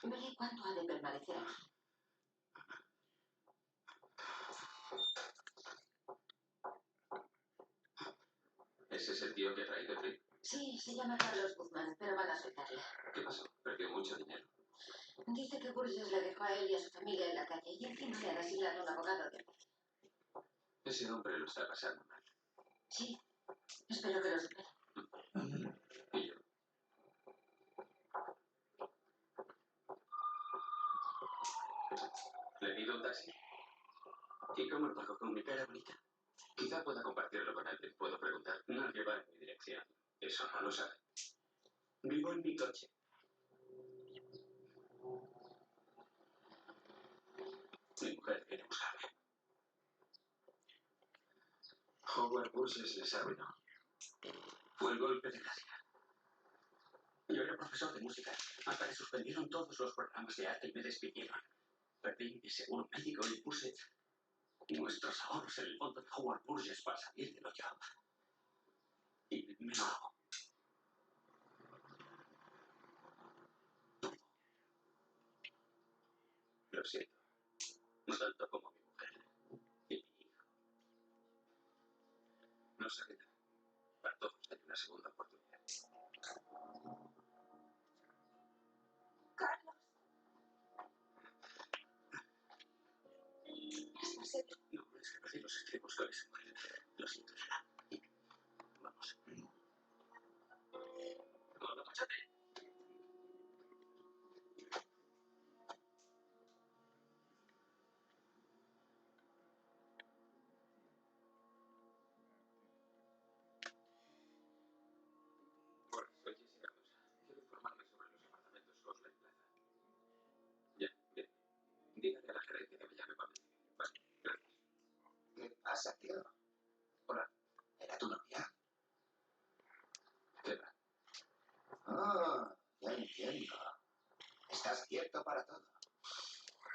Veré cuánto ha de permanecer aquí. ¿Ese es el tío que ha traído el trip? Sí, se llama Carlos Guzmán, pero van a soltarle. ¿Qué pasó? Perdió mucho dinero. Dice que Burgess le dejó a él y a su familia en la calle y encima le han asignado un abogado de poder. Ese hombre lo está pasando mal. Sí, espero que lo supere. ¿Y yo? ¿Le pido un taxi? ¿Y cómo lo pago? ¿Con mi cara bonita? Quizá pueda compartirlo con alguien. Puedo preguntar. Nadie va en mi dirección. Eso no lo sabe. Vivo en mi coche. Mi mujer viene a buscarme. Howard Burgess les arruinó. Fue el golpe de gracia. Yo era profesor de música, hasta que suspendieron todos los programas de arte y me despidieron. Perdí mi seguro médico y puse nuestros ahorros en el fondo de Howard Burgess para salir del hoyo. Y me lo hago. Lo siento. No tanto como mi mujer y mi hijo. No sabe nada. Para todos hay una segunda oportunidad. Carlos. ¿Estás seguro? No, es que perdí los estribos con esa mujer. Lo siento, Lara. Vamos. No, no, machate. Hola, soy Jessica Rosa. Quiero informarme sobre los apartamentos Cosler Plaza. Ya, bien. Dígale a la gerente que me llame cuando llegue. Vale, gracias. ¿Qué pasa, tío? Hola. ¿Era tu novia? ¿Qué va? Ah, ya entiendo. Estás quieto para todo.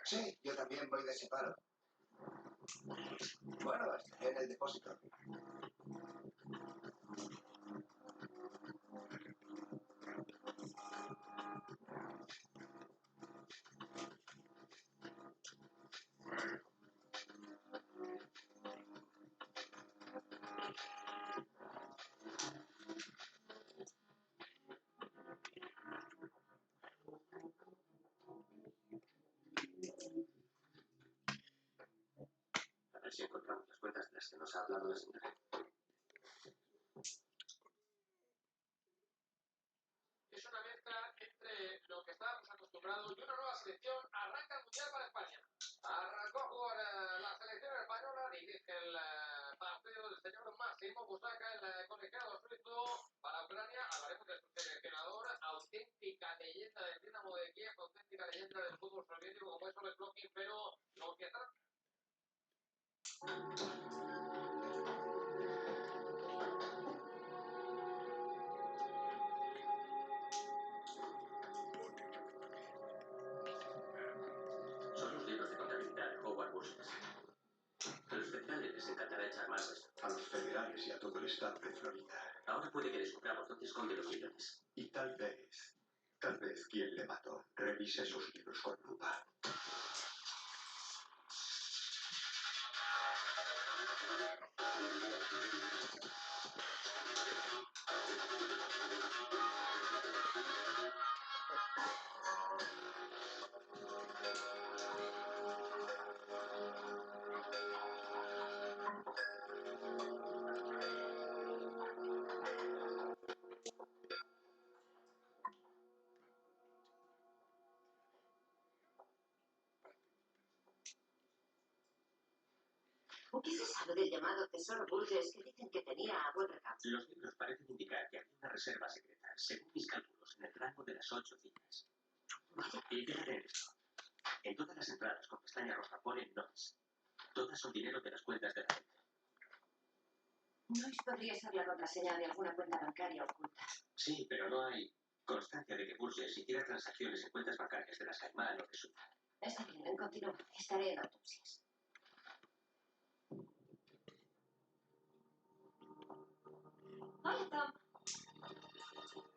Sí, yo también voy de ese palo. Bueno, estaré en el depósito. A ver si encontramos las cuentas de las que nos ha hablado la señora. Es una mezcla entre lo que estábamos acostumbrados y una nueva selección. Arranca el Mundial para España. Arrancó a jugar la selección española. Dirige el partido del señor Máximo Busaca, el colegiado suizo para Ucrania. Hablaremos de su seleccionador. Auténtica leyenda del Dinamo de Kiev, auténtica leyenda del fútbol soviético como es Oleg Blokhin, pero lo que trata. Son los libros de contabilidad de Howard Burgess. A los federales les encantará echar más de esto. A los federales y a todo el estado de Florida. Ahora puede que descubramos dónde esconde los millones. Y tal vez quien le mató revise esos libros con lupa. ¿Qué se sabe del llamado tesoro Burgess que dicen que tenía a buen recaudo? Los libros parecen indicar que había una reserva secreta, según mis cálculos, en el rango de las 8 cifras. Y fíjate en esto. En todas las entradas con pestaña roja ponen notes. Todas son dinero de las cuentas de la gente. Nois podría ser la contraseña de alguna cuenta bancaria oculta. Sí, pero no hay constancia de que Burgess hiciera transacciones en cuentas bancarias de las Caimán o de Suiza. Está bien, continúa. Estaré en autopsias. Hola, Tom.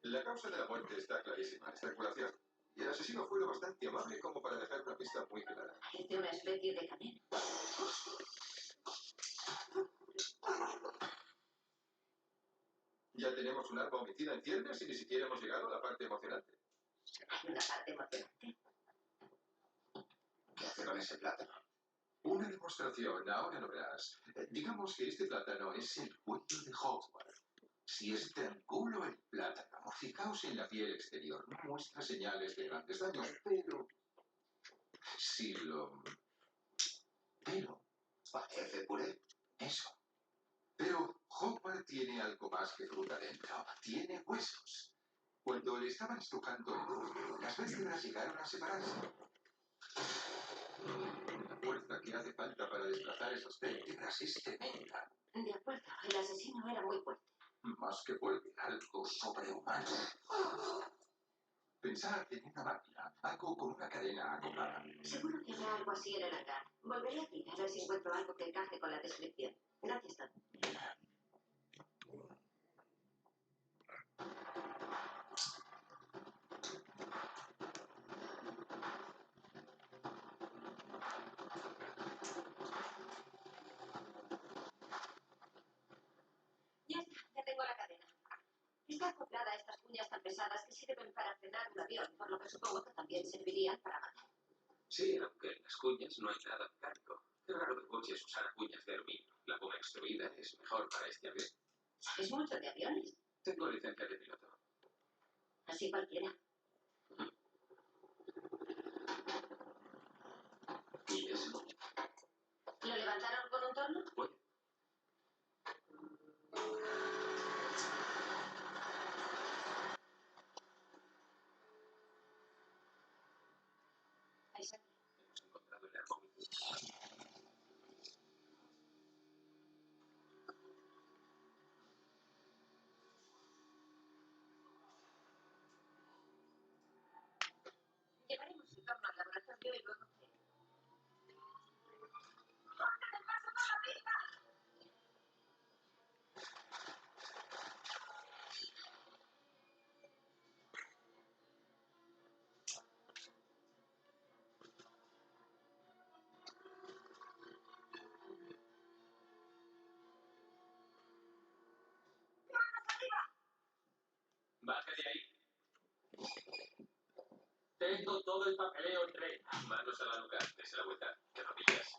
La causa de la muerte está clarísima, estrangulación. Y el asesino fue lo bastante amable como para dejar una pista muy clara. Parece una especie de cadena. Ya tenemos un arma omitida en ciernes y ni siquiera hemos llegado a la parte emocionante. Hay una parte emocionante. ¿Qué hace con ese plátano? Una demostración, ahora lo verás. Digamos que este plátano es el cuello de Hogwarts. Si estrangulo el plátano, fijaos en la piel exterior, no muestra señales de grandes daños, pero si lo pelo, Parece puré. eso. Pero Hogwarts tiene algo más que fruta dentro, tiene huesos. Cuando le estaban estrujando el cuello, las vértebras llegaron a separarse. La fuerza que hace falta para desplazar esas vértebras es tremenda. De acuerdo, el asesino era muy fuerte. Más que fuerte, algo sobrehumano. Pensad en una máquina, algo con una cadena acoplada. Seguro que habrá algo así en el hangar. Volveré aquí a ver si encuentro algo que encaje con la descripción. Gracias, Tom. Ya está, ya tengo la cadena. Está acoplada a estas cuñas tan pesadas que sirven para frenar un avión, por lo que supongo que también servirían para matar. Sí, aunque en las cuñas no hay nada mecánico. Qué raro que Burgess usara cuñas de aluminio. La goma extruida es mejor para este avión. ¿Sabes mucho de aviones? Tengo licencia de piloto. Así cualquiera. ¿Y eso? ¿Lo levantaron con un torno? Puede. Hay sangre. Hemos encontrado el arma homicida. Llevaremos el torno al laboratorio y luego... Baje de ahí. Tengo todo el papeleo en regla. Manos a la nuca. Dese la vuelta. De rodillas.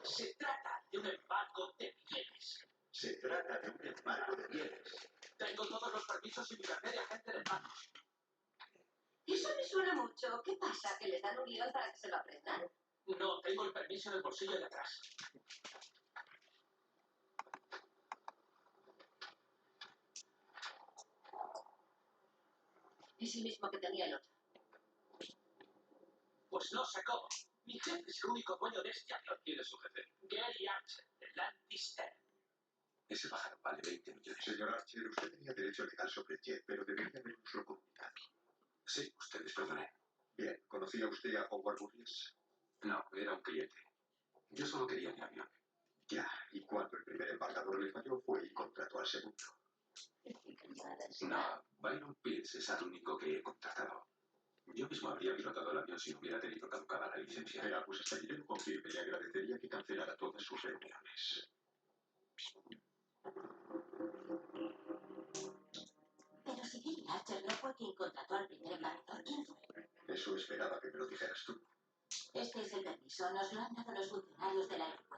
Se trata de un embargo de bienes. Se trata de un embargo de bienes. Tengo todos los permisos y mi carnet de agente de bancos. Eso me suena mucho. ¿Qué pasa? ¿Que les dan un guión para que se lo aprendan? No, tengo el permiso en el bolsillo de atrás. Es el mismo que tenía el otro. Pues no sé cómo. Mi jefe es el único dueño de este avión. ¿Quién es su jefe? Gary Archer, de Lancaster. Ese pájaro vale 20 millones. Señor Archer, usted tenía derecho legal sobre el jet, pero debería habernoslo comunicado. Sí, ustedes perdonen. Bien, ¿conocía usted a Howard Burgess? No, era un cliente. Yo solo quería mi avión. Ya, y cuando el primer embargador le falló, fue y contrató al segundo. No, Byron Pierce es al único que he contratado. Yo mismo habría pilotado el avión si no hubiera tenido caducada la licencia. Pues hasta que yo no confirme, le agradecería que cancelara todas sus reuniones. Pero si Gary Archer no fue quien contrató al primer embargador, ¿quién fue? Eso esperaba que me lo dijeras tú. Este es el permiso. Nos lo han dado los funcionarios del aeropuerto.